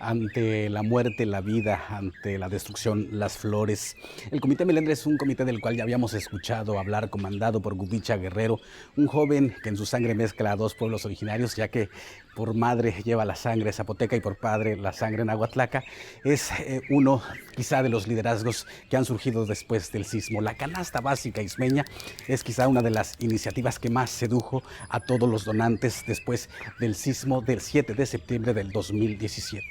ante la muerte, la vida, ante la destrucción, las flores. El Comité Melendre es un comité del cual ya habíamos escuchado hablar, comandado por Gubicha Guerrero, un joven que en su sangre mezcla a dos pueblos originarios, ya que por madre lleva la sangre zapoteca y por padre la sangre nahuatlaca. Es uno quizá de los liderazgos que han surgido después del sismo. La canasta básica ismeña es quizá una de las iniciativas que más sedujo a todos los donantes después del sismo del 7 de septiembre del 2017.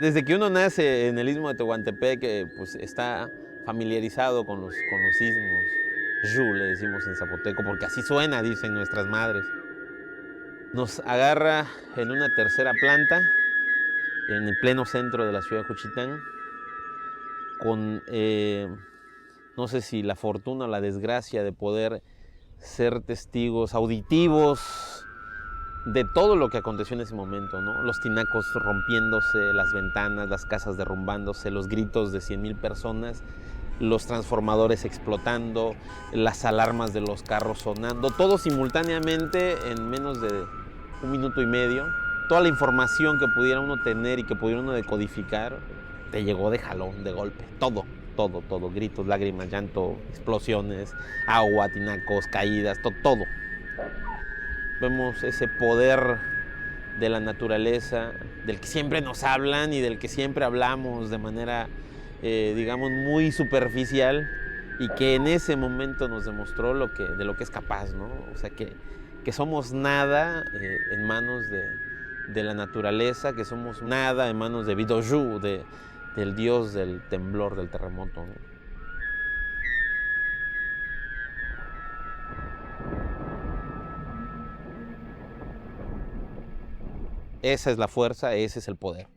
Desde que uno nace en el Istmo de Tehuantepec, pues está familiarizado con los sismos. Yu, le decimos en zapoteco, porque así suena, dicen nuestras madres. Nos agarra en una tercera planta, en el pleno centro de la ciudad de Juchitán, con, no sé si la fortuna o la desgracia de poder ser testigos auditivos de todo lo que aconteció en ese momento, ¿no? Los tinacos rompiéndose, las ventanas, las casas derrumbándose, los gritos de 100,000 personas, los transformadores explotando, las alarmas de los carros sonando, todo simultáneamente en menos de 1 minuto y medio. Toda la información que pudiera uno tener y que pudiera uno decodificar, te llegó de jalón, de golpe, todo. Todo, gritos, lágrimas, llanto, explosiones, agua, tinacos, caídas, todo. Vemos ese poder de la naturaleza, del que siempre nos hablan y del que siempre hablamos de manera, digamos, muy superficial, y que en ese momento nos demostró de lo que es capaz, ¿no? O sea, que somos nada en manos de la naturaleza, que somos nada en manos de Bidoyu, del dios del temblor, del terremoto, ¿no? Esa es la fuerza, ese es el poder.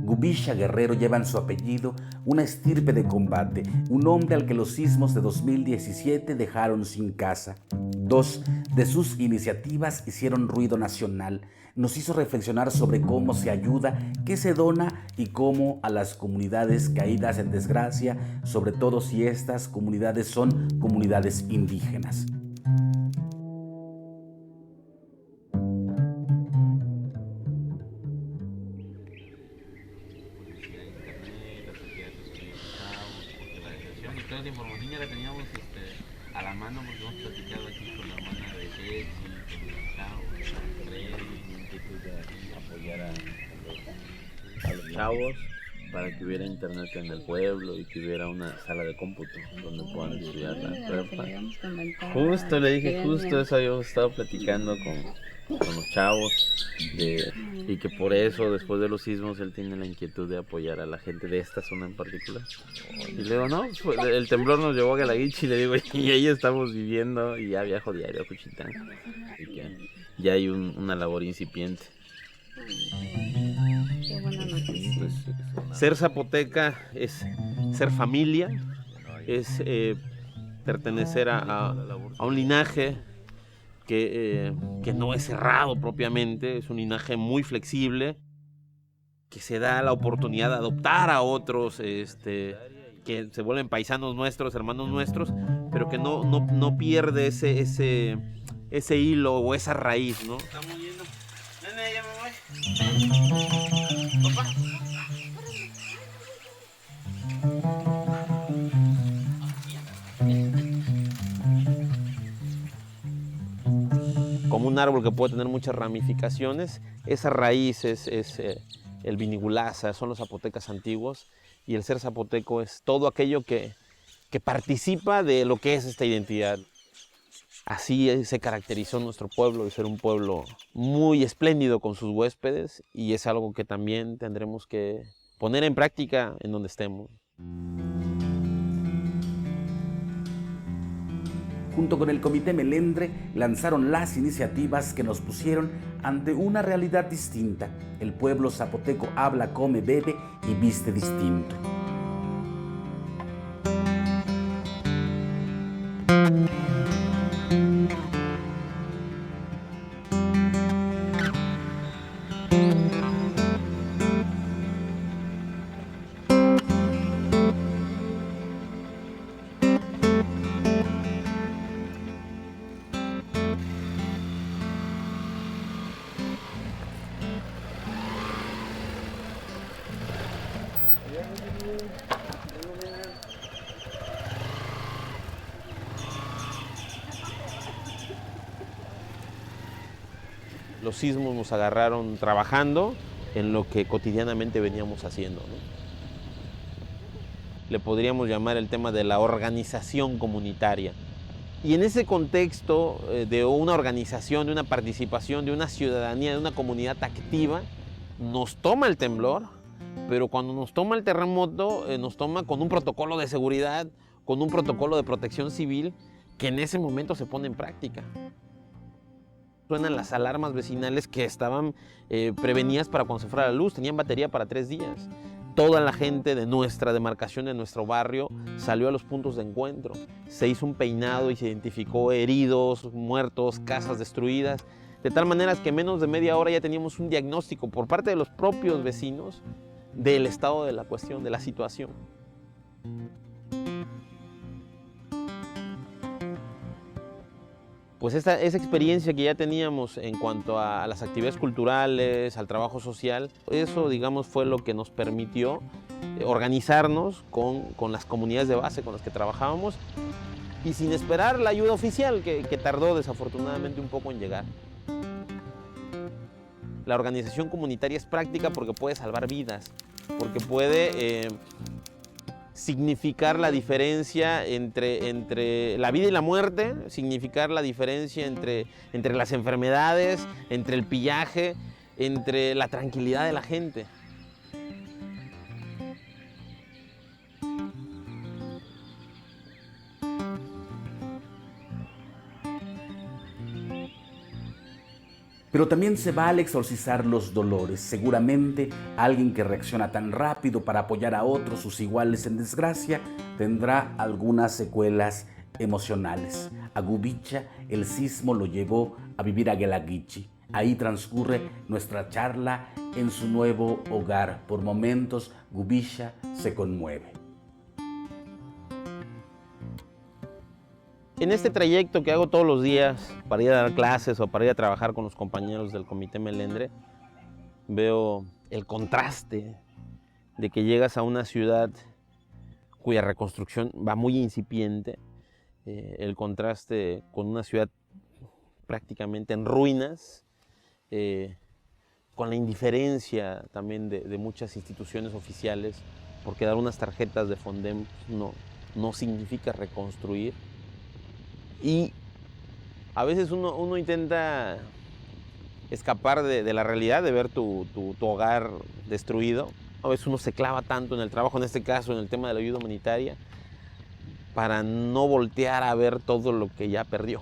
Gubicha Guerrero lleva en su apellido una estirpe de combate, un hombre al que los sismos de 2017 dejaron sin casa. Dos de sus iniciativas hicieron ruido nacional. Nos hizo reflexionar sobre cómo se ayuda, qué se dona y cómo a las comunidades caídas en desgracia, sobre todo si estas comunidades son comunidades indígenas. Toda esa información ya la teníamos a la mano, porque hemos platicado aquí con la hermana de Jessy, con el Chavo, con Freddy, inquietud de apoyar a los chavos para que hubiera internet en el pueblo y que hubiera una sala de cómputo donde puedan estudiar la prepa. Justo le dije, justo eso habíamos estado platicando con los chavos, y que por eso después de los sismos él tiene la inquietud de apoyar a la gente de esta zona en particular. Y le digo, no, pues, el temblor nos llevó a Galaguich, y le digo, y ahí estamos viviendo, y ya viajo diario a Juchitán, y que ya hay una labor incipiente. Qué buena noticia. Ser zapoteca es ser familia, es pertenecer a un linaje que no es cerrado propiamente, es un linaje muy flexible, que se da la oportunidad de adoptar a otros, que se vuelven paisanos nuestros, hermanos nuestros, pero que no pierde ese hilo o esa raíz, ¿no? Estamos yendo. Nene, ya me voy. Papá. Como un árbol que puede tener muchas ramificaciones, esa raíz es el vinigulaza, son los zapotecas antiguos, y el ser zapoteco es todo aquello que participa de lo que es esta identidad. Así se caracterizó nuestro pueblo, de ser un pueblo muy espléndido con sus huéspedes, y es algo que también tendremos que poner en práctica en donde estemos. Junto con el Comité Melendre lanzaron las iniciativas que nos pusieron ante una realidad distinta. El pueblo zapoteco habla, come, bebe y viste distinto. Los sismos nos agarraron trabajando en lo que cotidianamente veníamos haciendo, ¿no? Le podríamos llamar el tema de la organización comunitaria. Y en ese contexto de una organización, de una participación, de una ciudadanía, de una comunidad activa, nos toma el temblor, pero cuando nos toma el terremoto, nos toma con un protocolo de seguridad, con un protocolo de protección civil que en ese momento se pone en práctica. Suenan las alarmas vecinales que estaban prevenidas para cuando se fuera la luz, tenían batería para 3 días. Toda la gente de nuestra demarcación, de nuestro barrio, salió a los puntos de encuentro. Se hizo un peinado y se identificó heridos, muertos, casas destruidas. De tal manera que en menos de media hora ya teníamos un diagnóstico por parte de los propios vecinos del estado de la cuestión, de la situación. Pues esa experiencia que ya teníamos en cuanto a las actividades culturales, al trabajo social, eso, digamos, fue lo que nos permitió organizarnos con las comunidades de base con las que trabajábamos y sin esperar la ayuda oficial que tardó desafortunadamente un poco en llegar. La organización comunitaria es práctica porque puede salvar vidas, porque puede significar la diferencia entre la vida y la muerte, significar la diferencia entre las enfermedades, entre el pillaje, entre la tranquilidad de la gente. Pero también se vale exorcizar los dolores. Seguramente alguien que reacciona tan rápido para apoyar a otros, sus iguales en desgracia, tendrá algunas secuelas emocionales. A Gubicha el sismo lo llevó a vivir a Guelaguichi. Ahí transcurre nuestra charla en su nuevo hogar. Por momentos Gubicha se conmueve. En este trayecto que hago todos los días para ir a dar clases o para ir a trabajar con los compañeros del Comité Melendre, veo el contraste de que llegas a una ciudad cuya reconstrucción va muy incipiente, el contraste con una ciudad prácticamente en ruinas, con la indiferencia también de muchas instituciones oficiales, porque dar unas tarjetas de Fondem no significa reconstruir. Y a veces uno intenta escapar de la realidad, de ver tu hogar destruido. A veces uno se clava tanto en el trabajo, en este caso en el tema de la ayuda humanitaria, para no voltear a ver todo lo que ya perdió.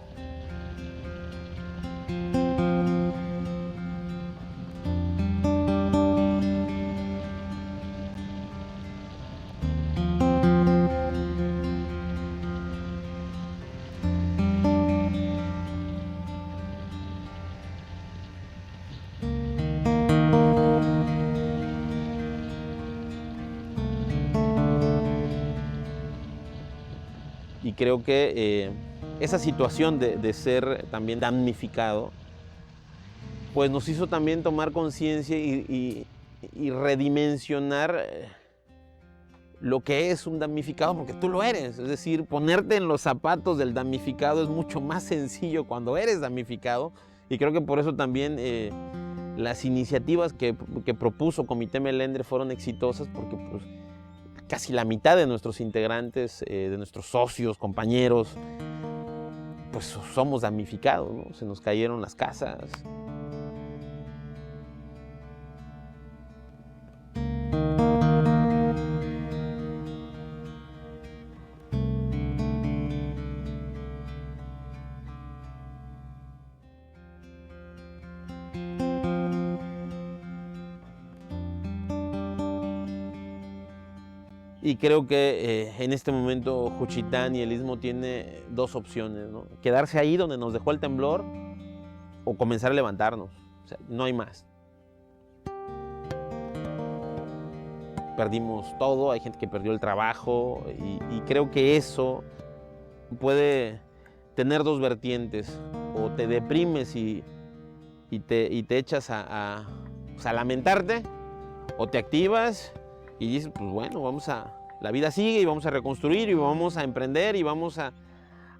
Y creo que esa situación de ser también damnificado, pues nos hizo también tomar conciencia y redimensionar lo que es un damnificado, porque tú lo eres. Es decir, ponerte en los zapatos del damnificado es mucho más sencillo cuando eres damnificado. Y creo que por eso también las iniciativas que propuso Comité Melendre fueron exitosas, porque pues, casi la mitad de nuestros integrantes, de nuestros socios, compañeros, pues somos damnificados, ¿no? Se nos cayeron las casas. Y creo que en este momento Juchitán y el Istmo tiene 2 opciones, ¿no? Quedarse ahí donde nos dejó el temblor o comenzar a levantarnos. O sea, no hay más. Perdimos todo, hay gente que perdió el trabajo y creo que eso puede tener 2 vertientes. O te deprimes y te echas a lamentarte, o te activas y dices, pues bueno, la vida sigue y vamos a reconstruir y vamos a emprender y vamos a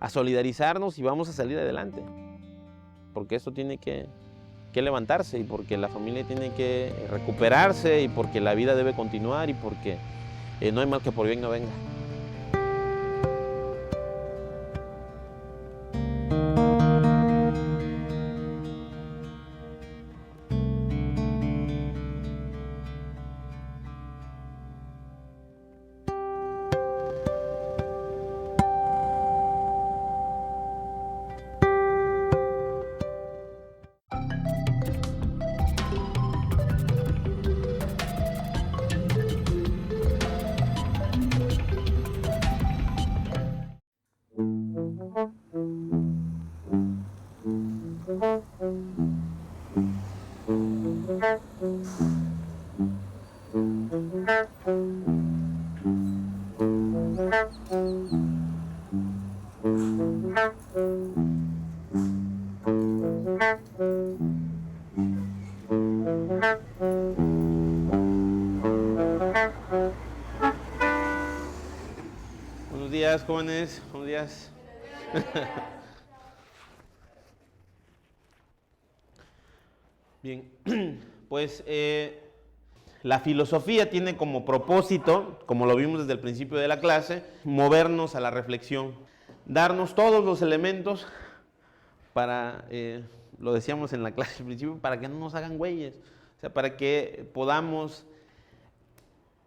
solidarizarnos y vamos a salir adelante. Porque esto tiene que levantarse y porque la familia tiene que recuperarse y porque la vida debe continuar y porque no hay mal que por bien no venga. Buenos días, jóvenes. Buenos días. Bien, pues la filosofía tiene como propósito, como lo vimos desde el principio de la clase, movernos a la reflexión, darnos todos los elementos para, lo decíamos en la clase al principio, para que no nos hagan güeyes, o sea, para que podamos,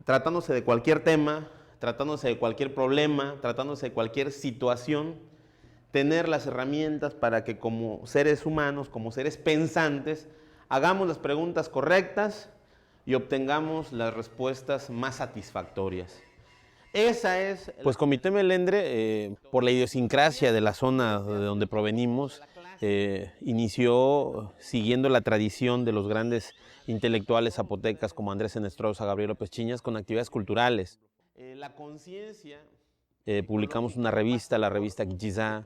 tratándose de cualquier tema, tratándose de cualquier problema, tratándose de cualquier situación, tener las herramientas para que como seres humanos, como seres pensantes, hagamos las preguntas correctas y obtengamos las respuestas más satisfactorias. Esa es... Pues Comité Melendre, por la idiosincrasia de la zona de donde provenimos, inició siguiendo la tradición de los grandes intelectuales zapotecas como Andrés Enestrosa, Gabriel López Chiñas, con actividades culturales. La conciencia... publicamos una revista, la revista Quillizá,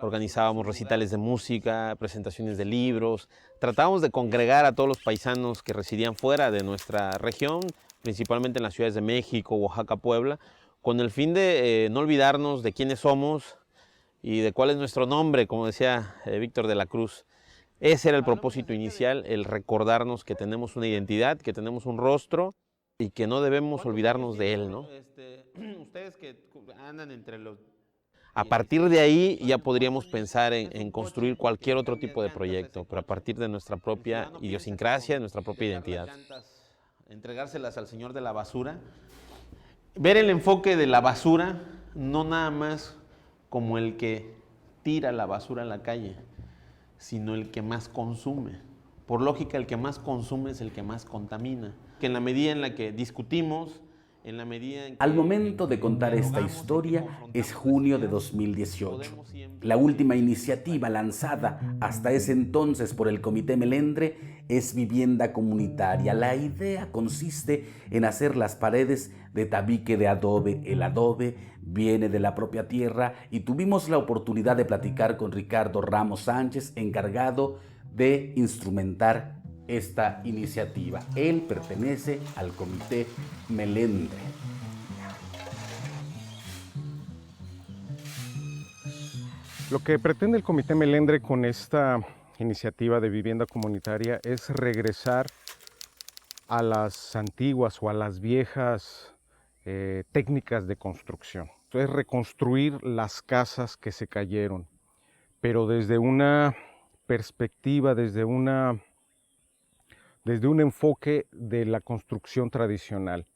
organizábamos recitales de música, presentaciones de libros, tratábamos de congregar a todos los paisanos que residían fuera de nuestra región, principalmente en las ciudades de México, Oaxaca, Puebla, con el fin de no olvidarnos de quiénes somos y de cuál es nuestro nombre, como decía Víctor de la Cruz. Ese era el propósito inicial, el recordarnos que tenemos una identidad, que tenemos un rostro, y que no debemos olvidarnos de él, ¿no? Ustedes que andan entre los... A partir de ahí ya podríamos pensar en construir cualquier otro tipo de proyecto, pero a partir de nuestra propia idiosincrasia, de nuestra propia identidad. Entregárselas al señor de la basura. Ver el enfoque de la basura, no nada más como el que tira la basura a la calle, sino el que más consume. Por lógica, el que más consume es el que más contamina. Que en la medida en la que discutimos, en la medida en que... Al momento de contar esta historia es junio de 2018. La última iniciativa lanzada hasta ese entonces por el Comité Melendre es vivienda comunitaria. La idea consiste en hacer las paredes de tabique de adobe. El adobe viene de la propia tierra y tuvimos la oportunidad de platicar con Ricardo Ramos Sánchez, encargado de instrumentar esta iniciativa. Él pertenece al Comité Melendre. Lo que pretende el Comité Melendre con esta iniciativa de vivienda comunitaria es regresar a las antiguas o a las viejas técnicas de construcción. Es reconstruir las casas que se cayeron, pero desde una perspectiva, desde un enfoque de la construcción tradicional,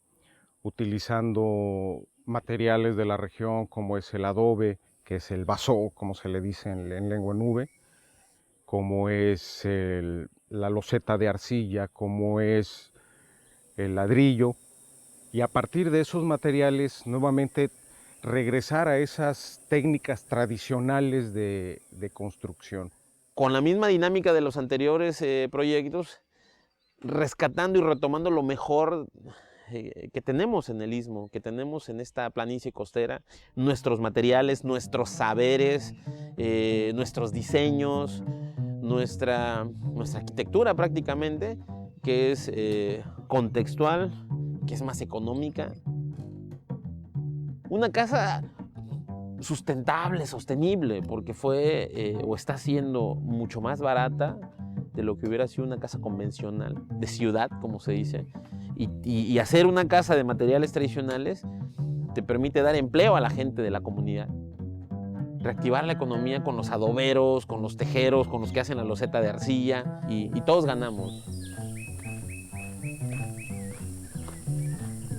utilizando materiales de la región como es el adobe, que es el basó, como se le dice en lengua nube, como es la loseta de arcilla, como es el ladrillo, y a partir de esos materiales nuevamente regresar a esas técnicas tradicionales de construcción. Con la misma dinámica de los anteriores proyectos, rescatando y retomando lo mejor que tenemos en el Istmo, que tenemos en esta planicie costera, nuestros materiales, nuestros saberes, nuestros diseños, nuestra arquitectura prácticamente, que es contextual, que es más económica. Una casa sustentable, sostenible, porque fue o está siendo mucho más barata de lo que hubiera sido una casa convencional, de ciudad, como se dice. Y hacer una casa de materiales tradicionales te permite dar empleo a la gente de la comunidad, reactivar la economía con los adoberos, con los tejeros, con los que hacen la loseta de arcilla, y todos ganamos.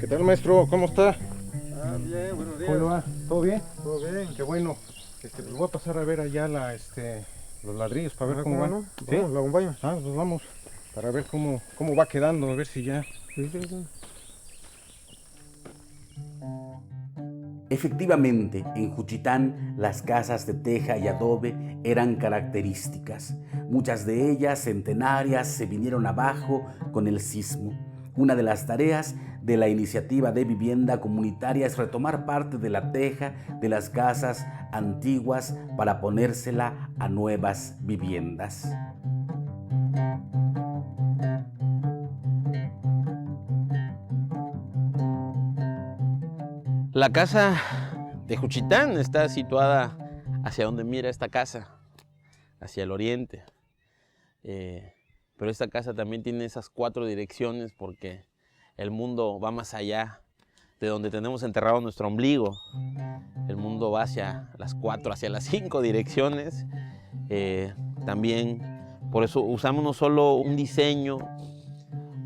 ¿Qué tal, maestro? ¿Cómo está? Bien, buenos días. ¿Cómo le va? ¿Todo bien? ¿Todo bien? Qué bueno. Pues voy a pasar a ver allá los ladrillos para ver cómo van. No? ¿Sí? Vamos, la acompaño. Pues vamos para ver cómo va quedando, a ver si ya... Sí. Efectivamente, en Juchitán las casas de teja y adobe eran características. Muchas de ellas, centenarias, se vinieron abajo con el sismo. Una de las tareas de la iniciativa de vivienda comunitaria es retomar parte de la teja de las casas antiguas para ponérsela a nuevas viviendas. La casa de Juchitán está situada hacia donde mira esta casa, hacia el oriente. Pero esta casa también tiene esas 4 direcciones porque el mundo va más allá de donde tenemos enterrado nuestro ombligo. El mundo va hacia las 4, hacia las 5 direcciones. También por eso usamos no solo un diseño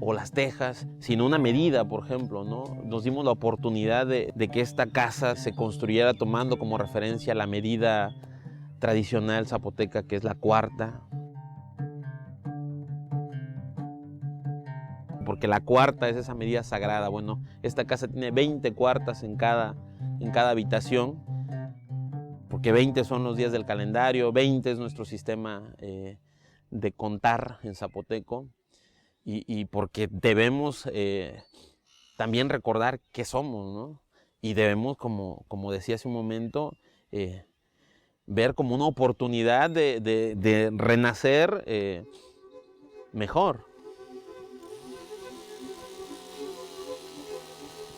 o las tejas, sino una medida, por ejemplo, ¿no? Nos dimos la oportunidad de que esta casa se construyera tomando como referencia la medida tradicional zapoteca, que es la cuarta. Porque la cuarta es esa medida sagrada. Bueno, esta casa tiene 20 cuartas en cada habitación, porque 20 son los días del calendario, 20 es nuestro sistema de contar en zapoteco. Y porque debemos también recordar qué somos, ¿no? Y debemos, como decía hace un momento, ver como una oportunidad de renacer mejor.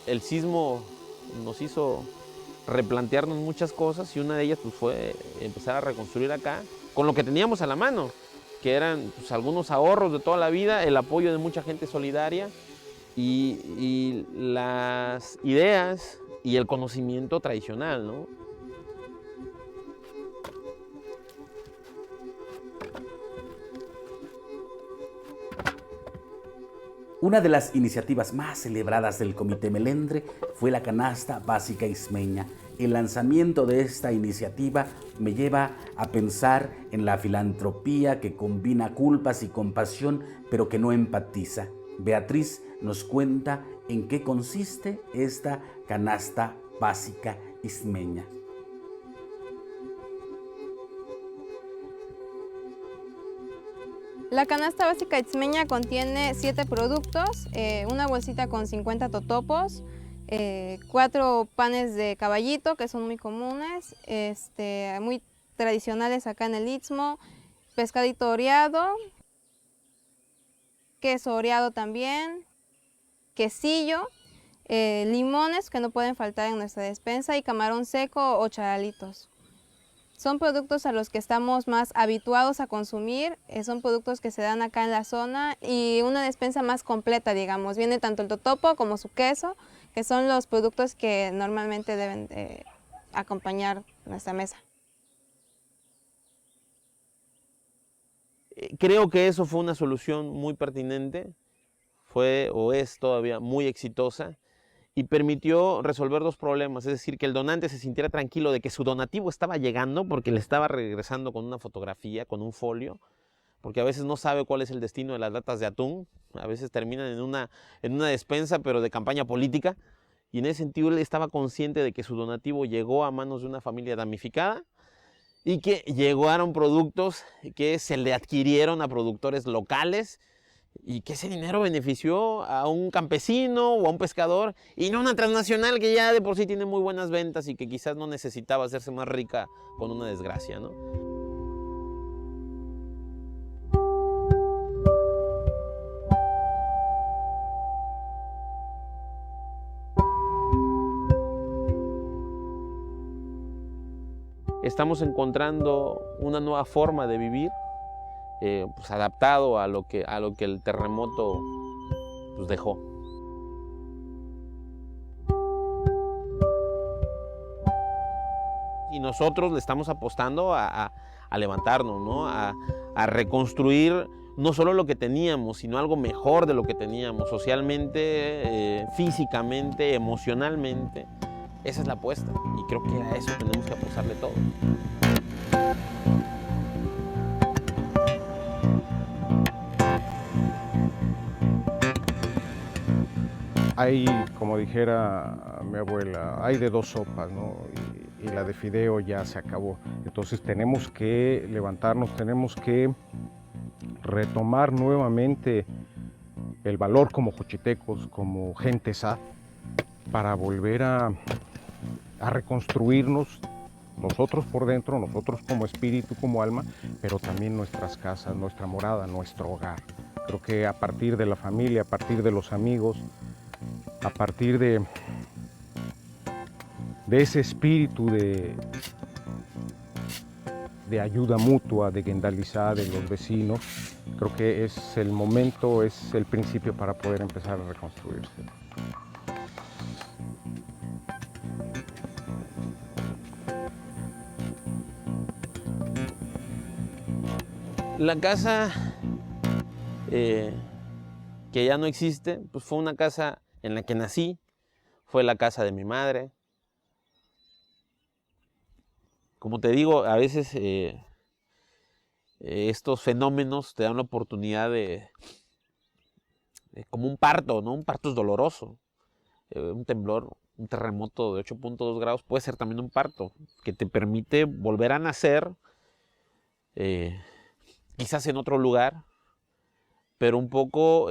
El sismo nos hizo replantearnos muchas cosas y una de ellas pues, fue empezar a reconstruir acá con lo que teníamos a la mano, que eran pues, algunos ahorros de toda la vida, el apoyo de mucha gente solidaria y las ideas y el conocimiento tradicional, ¿no? Una de las iniciativas más celebradas del Comité Melendre fue la Canasta Básica Ismeña. El lanzamiento de esta iniciativa me lleva a pensar en la filantropía que combina culpas y compasión, pero que no empatiza. Beatriz nos cuenta en qué consiste esta Canasta Básica Ismeña. La canasta básica ismeña contiene 7 productos, una bolsita con 50 totopos, 4 panes de caballito que son muy comunes, muy tradicionales acá en el Istmo, pescadito oreado, queso oreado también, quesillo, limones que no pueden faltar en nuestra despensa y camarón seco o charalitos. Son productos a los que estamos más habituados a consumir, son productos que se dan acá en la zona y una despensa más completa, digamos. Viene tanto el totopo como su queso, que son los productos que normalmente deben acompañar nuestra mesa. Creo que eso fue una solución muy pertinente, fue o es todavía muy exitosa. Y permitió resolver 2 problemas, es decir, que el donante se sintiera tranquilo de que su donativo estaba llegando porque le estaba regresando con una fotografía, con un folio, porque a veces no sabe cuál es el destino de las latas de atún, a veces terminan en una despensa pero de campaña política, y en ese sentido él estaba consciente de que su donativo llegó a manos de una familia damnificada y que llegaron productos que se le adquirieron a productores locales y que ese dinero benefició a un campesino o a un pescador y no a una transnacional que ya de por sí tiene muy buenas ventas y que quizás no necesitaba hacerse más rica con una desgracia, ¿no? estamos encontrando una nueva forma de vivir, pues adaptado a lo que el terremoto pues dejó. Y nosotros le estamos apostando a levantarnos, ¿no? A reconstruir no solo lo que teníamos, sino algo mejor de lo que teníamos, socialmente, físicamente, emocionalmente. Esa es la apuesta y creo que a eso tenemos que apostarle todo. Hay, como dijera mi abuela, hay de dos sopas, ¿no? Y la de fideo ya se acabó. Entonces tenemos que levantarnos, tenemos que retomar nuevamente el valor como juchitecos, como gente sa, para volver a reconstruirnos nosotros por dentro, nosotros como espíritu, como alma, pero también nuestras casas, nuestra morada, nuestro hogar. Creo que a partir de la familia, a partir de los amigos, a partir de ese espíritu de ayuda mutua, de gendalizar de los vecinos, creo que es el momento, es el principio para poder empezar a reconstruirse. La casa que ya no existe, pues fue una casa en la que nací, fue la casa de mi madre. Como te digo, a veces estos fenómenos te dan la oportunidad de como un parto, ¿no? Un parto es doloroso. Un temblor, un terremoto de 8.2 grados puede ser también un parto que te permite volver a nacer, quizás en otro lugar, pero un poco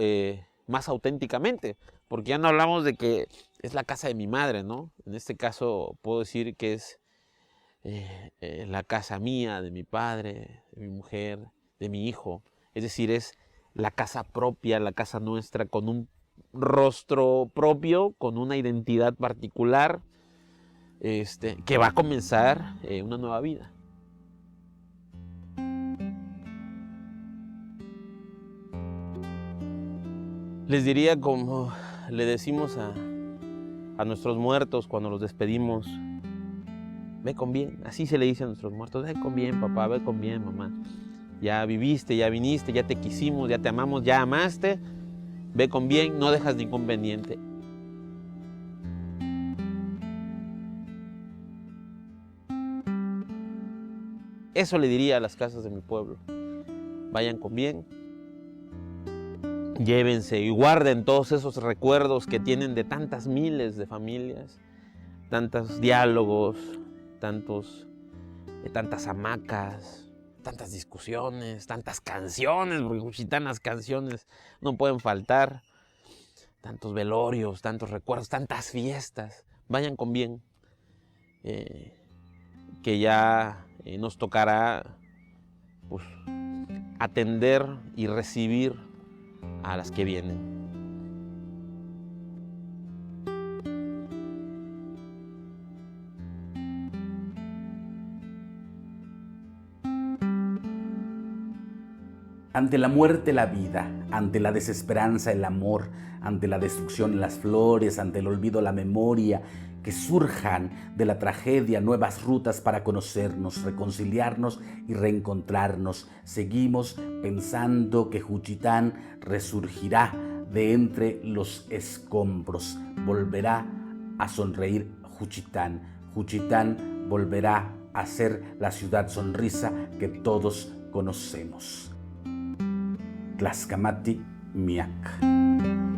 más auténticamente, porque ya no hablamos de que es la casa de mi madre, ¿no? En este caso puedo decir que es la casa mía, de mi padre, de mi mujer, de mi hijo. Es decir, es la casa propia, la casa nuestra, con un rostro propio, con una identidad particular, que va a comenzar una nueva vida. Les diría como le decimos a nuestros muertos cuando los despedimos: ve con bien. Así se le dice a nuestros muertos: ve con bien, papá, ve con bien, mamá. Ya viviste, ya viniste, ya te quisimos, ya te amamos, ya amaste. Ve con bien, no dejas ningún pendiente. Eso le diría a las casas de mi pueblo: vayan con bien. Llévense y guarden todos esos recuerdos que tienen de tantas miles de familias, tantos diálogos, tantas hamacas, tantas discusiones, tantas canciones, porque juchitanas canciones no pueden faltar, tantos velorios, tantos recuerdos, tantas fiestas. Vayan con bien, que ya nos tocará pues, atender y recibir a las que vienen. Ante la muerte, la vida; ante la desesperanza, el amor; ante la destrucción, las flores; ante el olvido, la memoria. Que surjan de la tragedia nuevas rutas para conocernos, reconciliarnos y reencontrarnos. Seguimos pensando que Juchitán resurgirá de entre los escombros. Volverá a sonreír Juchitán. Juchitán volverá a ser la ciudad sonrisa que todos conocemos. Tlaxcamati Miak.